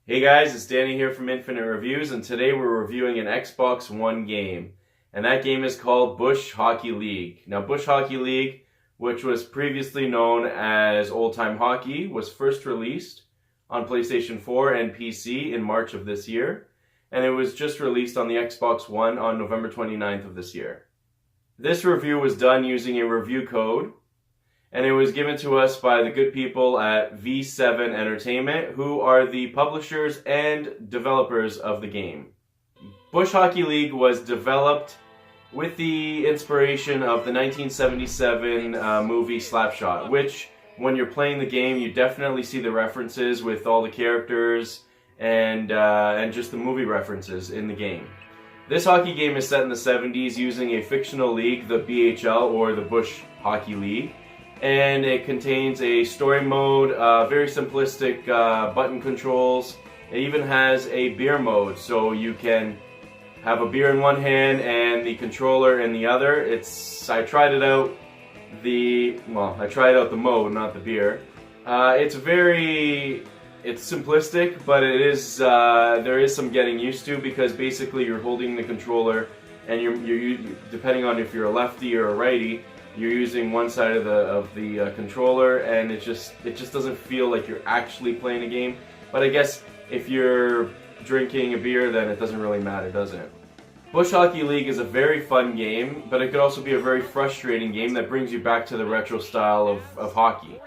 Hey guys, it's Danny here from Infinite Reviews, and today we're reviewing an Xbox One game, and that game is called Bush Hockey League. Now, Bush Hockey League, which was previously known as Old Time Hockey, was first released on PlayStation 4 and PC in March of this year, and it was just released on the Xbox One on November 29th of this year. This review was done using a review code, and it was given to us by the good people at V7 Entertainment, who are the publishers and developers of the game. Bush Hockey League was developed with the inspiration of the 1977 movie Slapshot, which, when you're playing the game, you definitely see the references with all the characters and just the movie references in the game. This hockey game is set in the 70s using a fictional league, the BHL, or the Bush Hockey League. And it contains a story mode, very simplistic button controls. It even has a beer mode, so you can have a beer in one hand and the controller in the other. I tried out the mode, not the beer. It's simplistic, but there is some getting used to, because basically you're holding the controller and you're depending on if you're a lefty or a righty, you're using one side of the controller, and it just doesn't feel like you're actually playing a game. But I guess if you're drinking a beer, then it doesn't really matter, does it? Bush Hockey League is a very fun game, but it could also be a very frustrating game that brings you back to the retro style of hockey.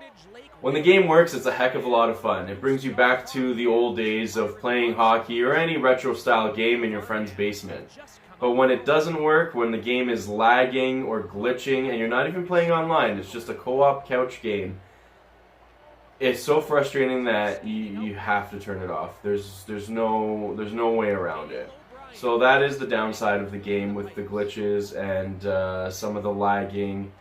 When the game works, it's a heck of a lot of fun. It brings you back to the old days of playing hockey or any retro style game in your friend's basement. But when it doesn't work, when the game is lagging or glitching, and you're not even playing online, it's just a co-op couch game, it's so frustrating that you have to turn it off. There's no way around it. So that is the downside of the game, with the glitches and some of the lagging,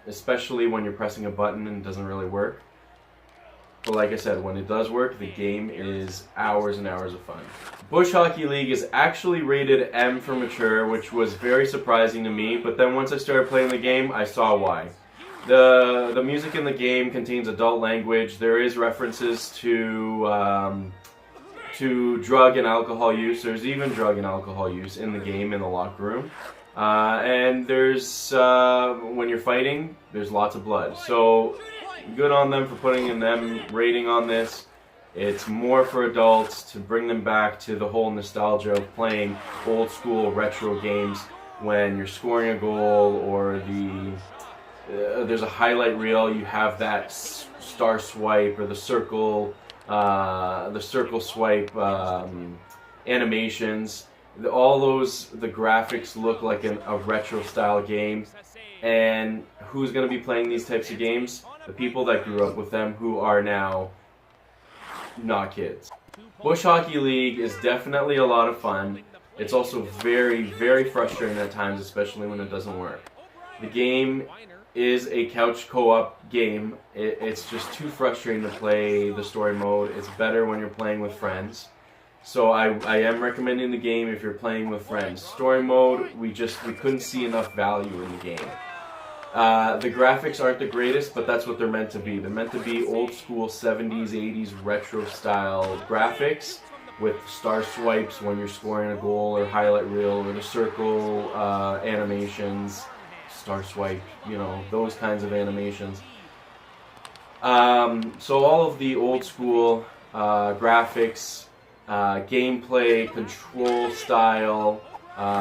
especially when you're pressing a button and it doesn't really work. But like I said, when it does work, the game is hours and hours of fun. Bush Hockey League is actually rated M for mature, which was very surprising to me, but then once I started playing the game, I saw why. The music in the game contains adult language. There is references to drug and alcohol use. There's even drug and alcohol use in the game, in the locker room. And there's, when you're fighting, there's lots of blood. So, good on them for putting an M rating on this. It's more for adults, to bring them back to the whole nostalgia of playing old school retro games when you're scoring a goal, or there's a highlight reel, you have that star swipe or the circle swipe animations. All the graphics look like a retro style game. And who's going to be playing these types of games? The people that grew up with them, who are now not kids. Bush Hockey League is definitely a lot of fun. It's also very, very frustrating at times, especially when it doesn't work. The game is a couch co-op game. It's just too frustrating to play the story mode. It's better when you're playing with friends. So I am recommending the game if you're playing with friends. Story mode, we couldn't see enough value in the game. The graphics aren't the greatest, but that's what they're meant to be. They're meant to be old school 70s, 80s retro style graphics with star swipes when you're scoring a goal, or highlight reel, or the circle animations, star swipe, those kinds of animations. So all of the old school graphics, gameplay, control style,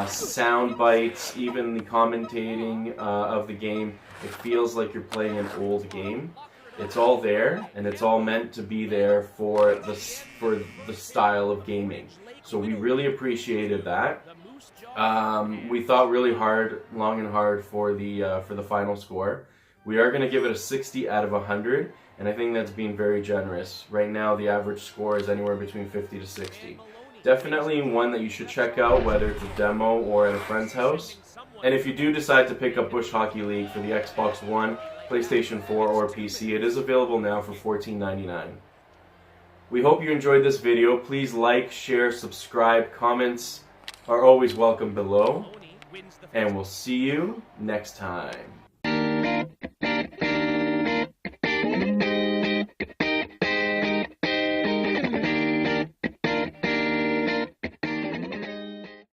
sound bites, even the commentating of the game, it feels like you're playing an old game. It's all there, and it's all meant to be there for the style of gaming. So we really appreciated that. We thought really long and hard for the final score. We are going to give it a 60 out of 100, and I think that's being very generous. Right now, the average score is anywhere between 50 to 60. Definitely one that you should check out, whether it's a demo or at a friend's house. And if you do decide to pick up Bush Hockey League for the Xbox One, PlayStation 4, or PC, it is available now for $14.99. We hope you enjoyed this video. Please like, share, subscribe. Comments are always welcome below. And we'll see you next time.